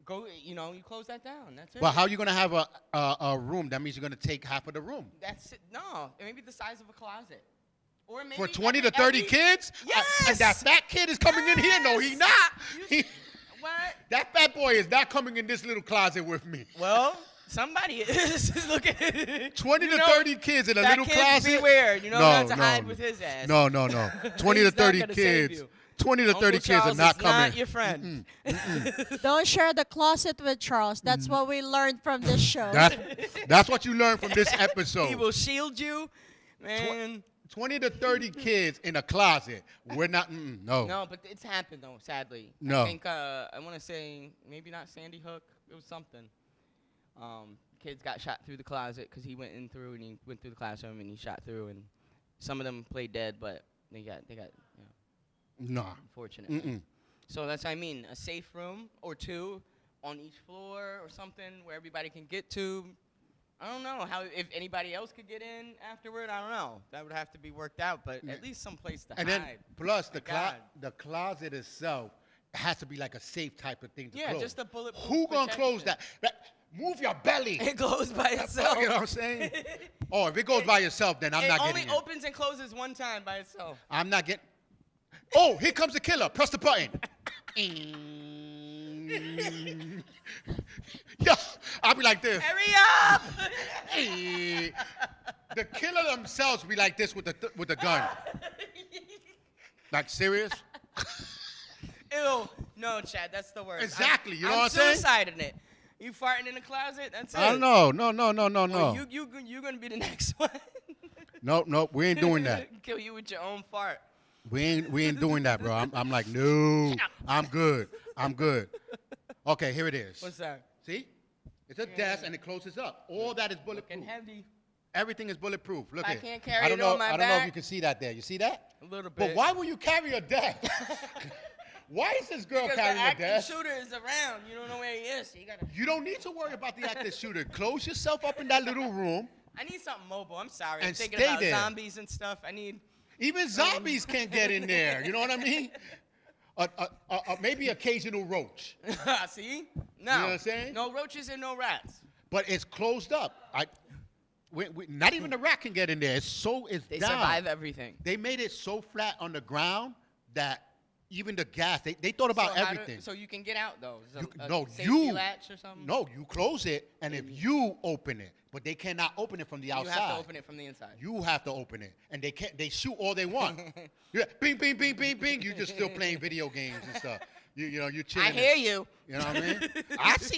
Go. You know, you close that down. That's it. But how are you going to have a room? That means you're going to take half of the room. That's it. No, maybe the size of a closet. Or maybe For 20 to 30 kids? Yes. And that fat kid is coming in here? No, he not. You- He, What? that fat boy is not coming in this little closet with me. Well, somebody is. Look at 20 you to know, 30 kids in a that little kid's closet? beware. You know No, not to no, hide no. with his ass. No. 20 to He's not 30 gonna save kids. you. 20 to 30 Uncle kids are Charles not is coming. not your friend. don't share the closet with Charles. That's what we learned from this show. That's what you learned from this episode. He will shield you, man. 20 to 30 kids in a closet. We're not, no. No, but it's happened though. Sadly, No. I think I want to say maybe not Sandy Hook. It was something. Kids got shot through the closet because he went through the classroom and he shot through, and some of them played dead, but they got Nah. unfortunately. Mm-mm. So that's what I mean, a safe room or two on each floor or something where everybody can get to. I don't know if anybody else could get in afterward. I don't know. That would have to be worked out, but at least some place to And hide. then, plus, My God. the closet itself has to be like a safe type of thing to Yeah, close. just a bulletproof Who gonna close protection. that? Move your belly. It goes by itself. You know what I'm saying? Oh, if it goes by yourself, then I'm not It getting only it. opens and closes one time by itself. I'm not getting. Oh, here comes the killer. Press the button. Yo, I'll be like this. Hurry up! Eh. The killer themselves be like this with the gun. Like serious? Ew. No, Chad, that's the worst. Exactly, you know I'm what I'm saying? suiciding it. You farting in the closet? That's it. I don't know. No. Well, you're gonna be the next one. Nope. We ain't doing that. Kill you with your own fart. We ain't doing that, bro. I'm like, no. I'm good. Okay, here it is. What's that? See? It's a desk and it closes up. All that is bulletproof. Looking heavy. Everything is bulletproof. Look I at can't carry I don't it know, on my I don't know if back. you can see that there. You see that? A little bit. But why will you carry a desk? Why is this girl Because the carrying a active desk? shooter is around. You don't know where he is. So you gotta. You don't need to worry about the active shooter. Close yourself up in that little room. I need something mobile. I'm sorry. I'm And thinking stay about there. zombies and stuff. I need. Even zombies can't get in there. You know what I mean? Maybe occasional roach, See? No. You know what I'm saying? No roaches and no rats. but it's closed up. Not even the rat can get in there. It's They down. survive everything. They made it so flat on the ground that even the gas, they thought about So everything. so you can get out though. Is You- a no, safety you latch or something. No, you close it, and if you open it, but they cannot open it from the You outside. have to open it from the inside. You have to open it, and they can't. They shoot all they want. Yeah, bing, bing, bing, bing, bing. You just still playing video games and stuff. You know, you're chilling. I hear you. You know what I mean?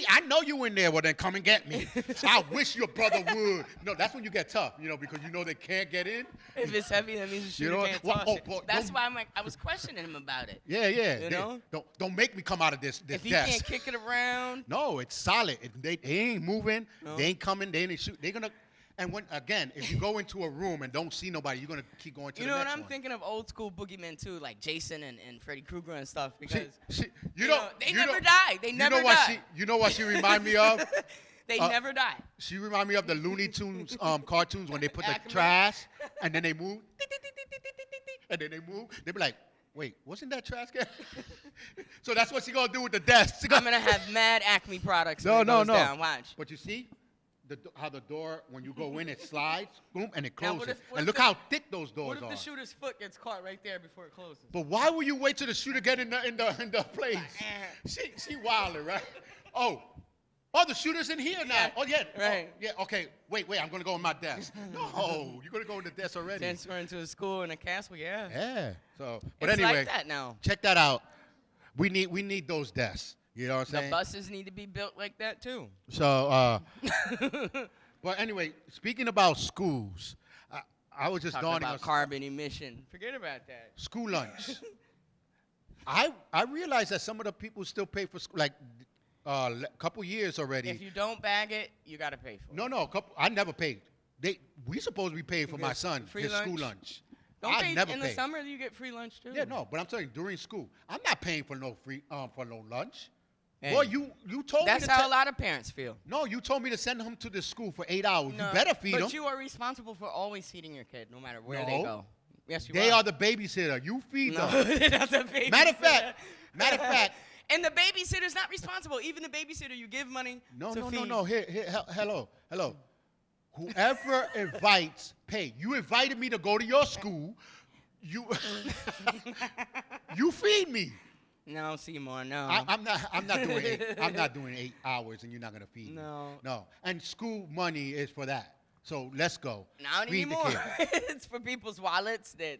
I know you in there. Well, then come and get me. I wish your brother would. No, that's when you get tough. You know, because you know they can't get in. If it's heavy, that means the shooter know, can't well, toss oh, it. well, That's don't- why I was questioning him about it. Yeah. You know? Don't make me come out of this If he desk. can't kick it around, No, it's solid. They ain't moving. No. They ain't coming. They ain't shoot. They're gonna. And when again, if you go into a room and don't see nobody, you're gonna keep going to you the know what next I'm one. thinking of old school boogeymen too, like Jason and Freddy Krueger and stuff. Because You know, they you never know- die. They you never know what die. you know what she remind me of? They never die. She remind me of the Looney Tunes cartoons when they put the Ackerman. trash and then they move, and then they move. They be like, "Wait, wasn't that trash can?" So that's what she gonna do with the desk. She I'm gonna have mad Acme products. No, when it no, goes no. Down. Watch. But you see, how the door when you go in it slides, boom, and it Now, closes. what And if look the- how thick those What doors if are. the shooter's foot gets caught right there before it closes? But why would you wait till the shooter get in the place? She wildin', right? Oh, the shooter's in here now. Yeah, Oh yeah, right. Oh, yeah. Okay, wait. I'm gonna go in my desk. No, you're gonna go in the desk already. Transfer into a school in a castle, yeah. Yeah. So, but It's anyway, like that now. check that out. We need those desks. You know what I'm The saying? buses need to be built like that too. So, well, anyway, speaking about schools, I was just Talking dawning about on carbon emission. Forget about that. school lunch. I realized that some of the people still pay for school, like a couple years already. If you don't bag it, you gotta pay for it. No, I never paid. We supposed to be paying for You my get son free his school lunch? lunch. Don't I pay never in paid. the summer. You get free lunch too. Yeah, no, but I'm telling you, during school, I'm not paying for no free for no lunch. Hey, Well, you told that's me to how a lot of parents feel. No, you told me to send him to the school for 8 hours. No, You better feed but him. you are responsible for always feeding your kid, no matter where they No. go. Yes, you They are. are the babysitter. You feed No, them. they're not the babysitter. Matter of fact, And the babysitter's not responsible. Even the babysitter, you give money no, to no, feed. no, no. Here, hello. Whoever invites, pay. You invited me to go to your school. You, you feed me. No, Seymour, no. I'm not doing 8. I'm not doing 8 hours, and you're not gonna feed me. No. No. And school money is for that. So let's go. Not Feed the anymore. kid. It's for people's wallets, their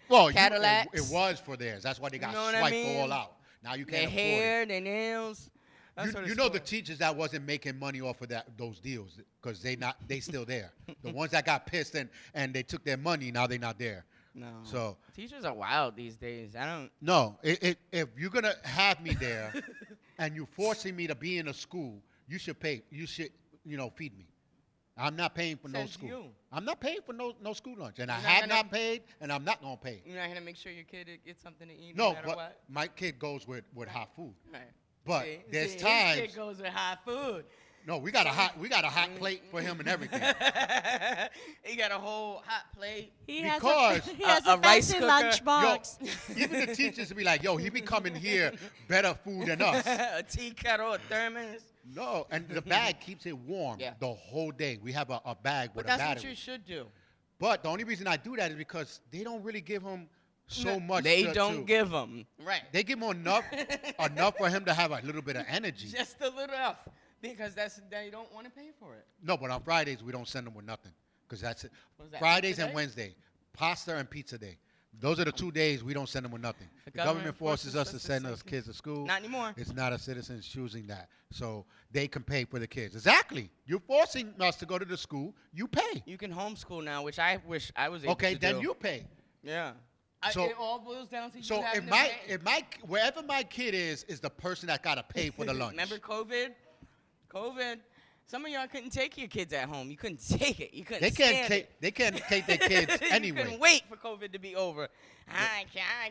Well, Cadillacs. it was for theirs. That's why they got You know what I swiped mean? all out. Now you their can't afford hair, their nails. it. That's what You it's know for. the teachers that wasn't making money off of those deals because they still there. The ones that got pissed and they took their money, now they're not there. No. So Teachers are wild these days. I don't. no, if you're gonna have me there and you're forcing me to be in a school, you should pay. You should feed me. I'm not paying for no Says school. you. I'm not paying for no school lunch, and I You're not have gonna- not paid, and I'm not gonna pay. You're not gonna make sure your kid gets something to eat no No, matter but what. my kid goes with hot food. Right. But See, there's his times. kid goes with hot food. No, we got a hot plate for him and everything. He got a whole hot plate. He has Because he has a a rice fancy cooker. lunchbox. Yo, even the teachers be like, "Yo, he be coming here better food than us." A tea kettle, a thermos. No, and the bag keeps it warm Yeah. the whole day. We have a bag But with a that's battery. what you should do. But the only reason I do that is because they don't really give him so much. They to- don't to- give them. Right. They give him enough for him to have a little bit of energy. Just a little enough. Because they don't want to pay for it. No, but on Fridays we don't send them with nothing because that's it. What was that, Fridays pizza and day? Wednesday, pasta and pizza day. Those are the 2 days we don't send them with nothing. The government forces us to send us kids to school. Not anymore. It's not a citizens choosing that, so they can pay for the kids. Exactly. You're forcing us to go to the school. You pay. You can homeschool now, which I wish I was able Okay, to then do. you pay. Yeah. So- it all boils down to you So having if my wherever my kid is the person that gotta pay for the lunch. Remember COVID? Some of y'all couldn't take your kids at home. You couldn't take it. You couldn't They can't stand take it. they can't take their kids You anyway. couldn't wait for COVID to be over. I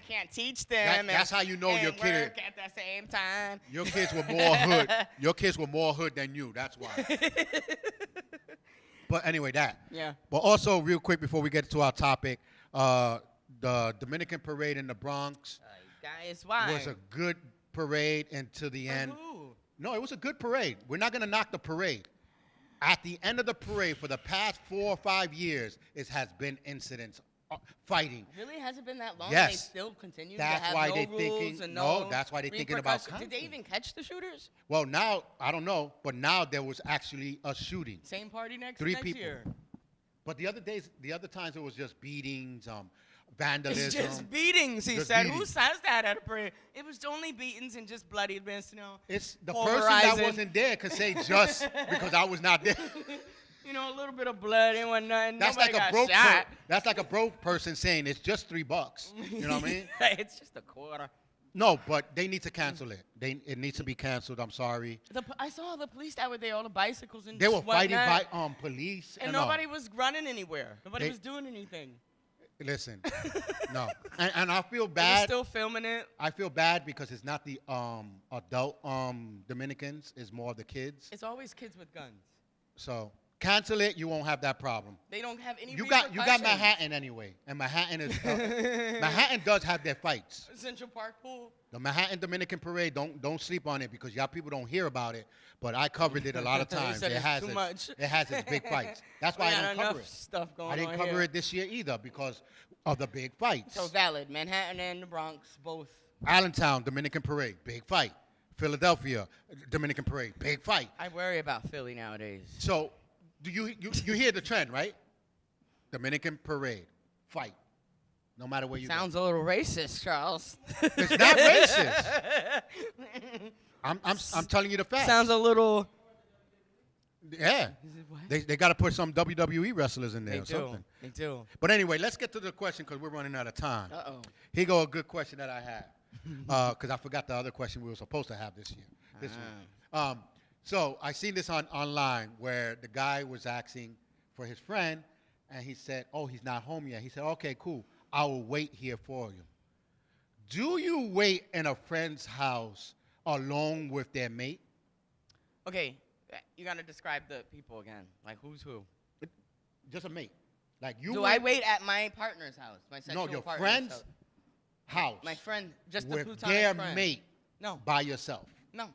can't teach them. That's how you know and your kid- work at the same time. Your kids were more hood. Your kids were more hood than you. That's why. But anyway, that. Yeah. But also, real quick before we get to our topic, the Dominican parade in the Bronx. Guys, why? was a good parade until the For end. who? No, it was a good parade. We're not going to knock the parade. At the end of the parade, for the past 4 or 5 years, it has been incidents, fighting. Really? Has it been that long? Yes. And they still continue That's to have why no they rules thinking. and No, that's why they're thinking about. repercussions? Did they counseling. even catch the shooters? Well, now I don't know, but now there was actually a shooting. Same party next 3 next people. year. But the other times it was just beatings, vandalism. It's just beatings, he Just said. Who beatings. says that at a parade? It was only beatings and just bloody events, you know. It's the person that pulverizing. wasn't there could say just because I was not there. You know, a little bit of blood, ain't want nothing. That's Nobody like a got broke. shot. That's like a broke person saying it's just $3. You know what I mean? It's just a quarter. No, but they need to cancel it. It needs to be canceled. I'm sorry. I saw the police that were there, all the bicycles and They were fighting whatnot, by police and nobody was running anywhere. Nobody was doing anything. Listen, no, and I feel They were bad. still filming it. I feel bad because it's not the adult Dominicans. It's more of the kids. It's always kids with guns. So cancel it. You won't have that problem. They don't have any. You got repercussions. Manhattan anyway, and Manhattan is Manhattan does have their fights. Central Park pool. The Manhattan Dominican Parade, don't sleep on it because y'all people don't hear about it, but I covered it a lot of You times. said It it's has too its, much. it has its big fights. That's We why I got didn't enough cover it. stuff going I didn't on cover here. it this year either because of the big fights. So valid. Manhattan and the Bronx both. Allentown Dominican Parade, big fight. Philadelphia Dominican Parade, big fight. I worry about Philly nowadays. So do you hear the trend, right? Dominican Parade, fight. No matter where you go. Sounds a little racist, Charles. It's not racist. I'm telling you the facts. Sounds a little. Yeah. Is it what? They got to put some WWE wrestlers in there They or do. something. They do. But anyway, let's get to the question because we're running out of time. Uh-oh. Here go a good question that I had because I forgot the other question we were supposed to have this year. This week. So I seen this online where the guy was asking for his friend, and he said, "Oh, he's not home yet." He said, "Okay, cool. I will wait here for you." Do you wait in a friend's house alone with their mate? Okay, you gotta describe the people again. Like who's who? Just a mate. Like you. Do I wait at my partner's house? My sexual No, your partner's friend's house? house. My friend, just the with plutonic their friend. mate No, by yourself. no.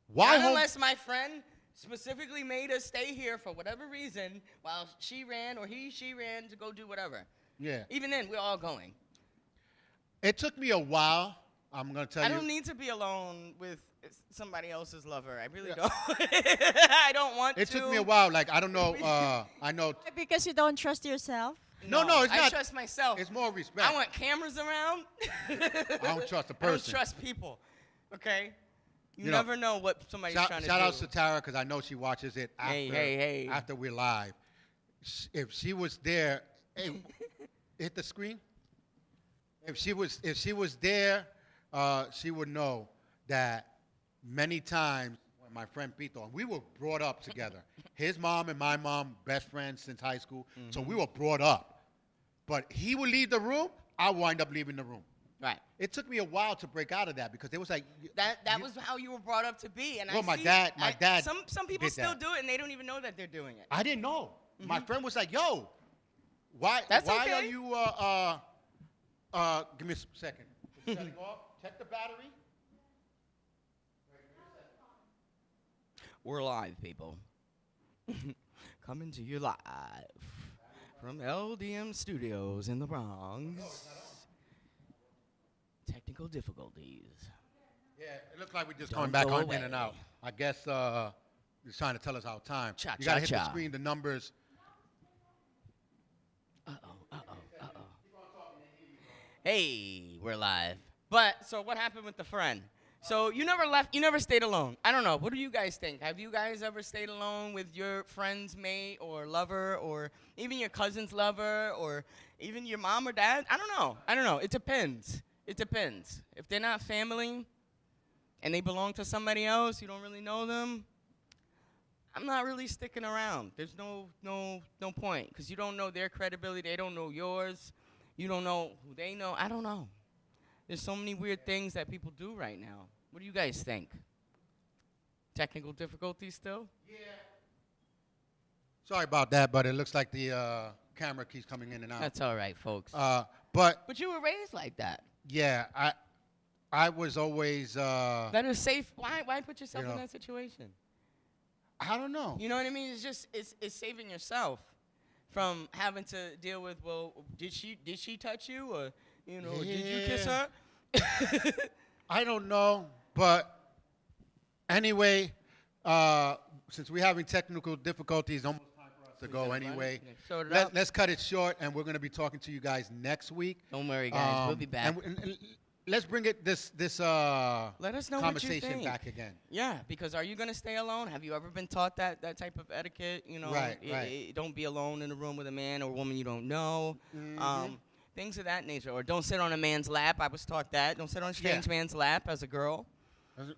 Why Not home? unless my friend specifically made us stay here for whatever reason while she ran or she ran to go do whatever. Yeah. Even then, we're all going. It took me a while. I'm gonna tell I you. don't need to be alone with somebody else's lover. I really Yeah. don't. I don't want It to. took me a while. Like I don't know. I know. Because you don't trust yourself. No, it's I not. trust myself. It's more respect. I want cameras around. I don't trust a I don't person. trust people. Okay? You, You know, never know what somebody's trying to Shout do. out to Tara because I know she watches it after Hey. after we're live. If she was there, hey, hit the screen. If she was there, she would know that many times when my friend Pito, and we were brought up together. His mom and my mom, best friends since high school. So we were brought up. But he would leave the room, I wind up leaving the room. Right. It took me a while to break out of that because it was like That you- was how you were brought up to be. And Well, I my see- dad- Some people did still that. do it and they don't even know that they're doing it. I didn't know. My friend was like, "Yo, why That's why okay. are you give me a second. It's shutting off. Check the battery." We're live, people. Coming to you live from LDM Studios in the Bronx. Technical difficulties. Yeah, it looks like we're just Don't going back go on away. in and out. I guess it's trying to tell us our time. Cha, You gotta cha, hit cha. the screen, the numbers. Uh-oh. Hey, we're live. But, so what happened with the friend? So you never left, you never stayed alone. I don't know, what do you guys think? Have you guys ever stayed alone with your friend's mate or lover or even your cousin's lover or even your mom or dad? I don't know, it depends. It depends. If they're not family and they belong to somebody else, you don't really know them, I'm not really sticking around. There's no point because you don't know their credibility. They don't know yours. You don't know who they know. I don't know. There's so many weird things that people do right now. What do you guys think? Technical difficulties still? Sorry about that, but it looks like the camera keeps coming in and out. That's all right, folks. But But you were raised like that. yeah, I was always. Better safe. Why put yourself You know. in that situation? I don't know. You know what I mean? It's just it's saving yourself from having to deal with, well, did she touch you, or did you kiss her? I don't know, but anyway, since we're having technical difficulties, almost time for us to go anyway. Sort it out. Let's cut it short, and we're going to be talking to you guys next week. Don't worry, guys. We'll be back. And let's bring it this Let us know what you conversation think. back again. Yeah, because are you gonna stay alone? Have you ever been taught that type of etiquette? Right. Don't be alone in a room with a man or woman you don't know. Mm-hmm. Things of that nature. Or don't sit on a man's lap. I was taught that. Don't sit on a strange man's lap as a girl.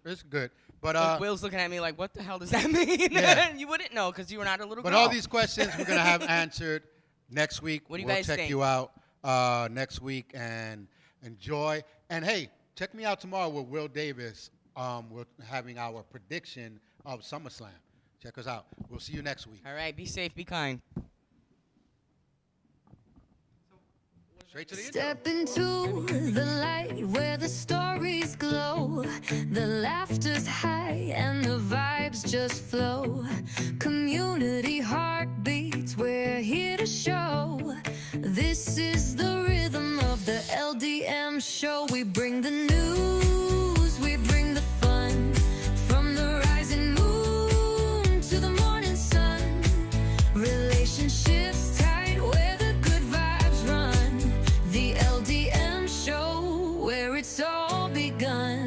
It's good, but Will's looking at me like, what the hell does that mean? Yeah. You wouldn't know because you were not a little but girl. all these questions we're going to have answered next week. What do you we'll guys check think? you out next week and enjoy. And hey, check me out tomorrow with Will Davis. We're having our prediction of SummerSlam. Check us out. We'll see you next week. All right, be safe, be kind. Straight to the intro. Step into the light where the stories glow. The laughter's high and the vibes just flow. Community heartbeats, we're here to show. This is the rhythm of the LDM show. We bring the news, we bring the fun. From the rising moon to the morning sun. Relationships tight where the good vibes run. The LDM show where it's all begun.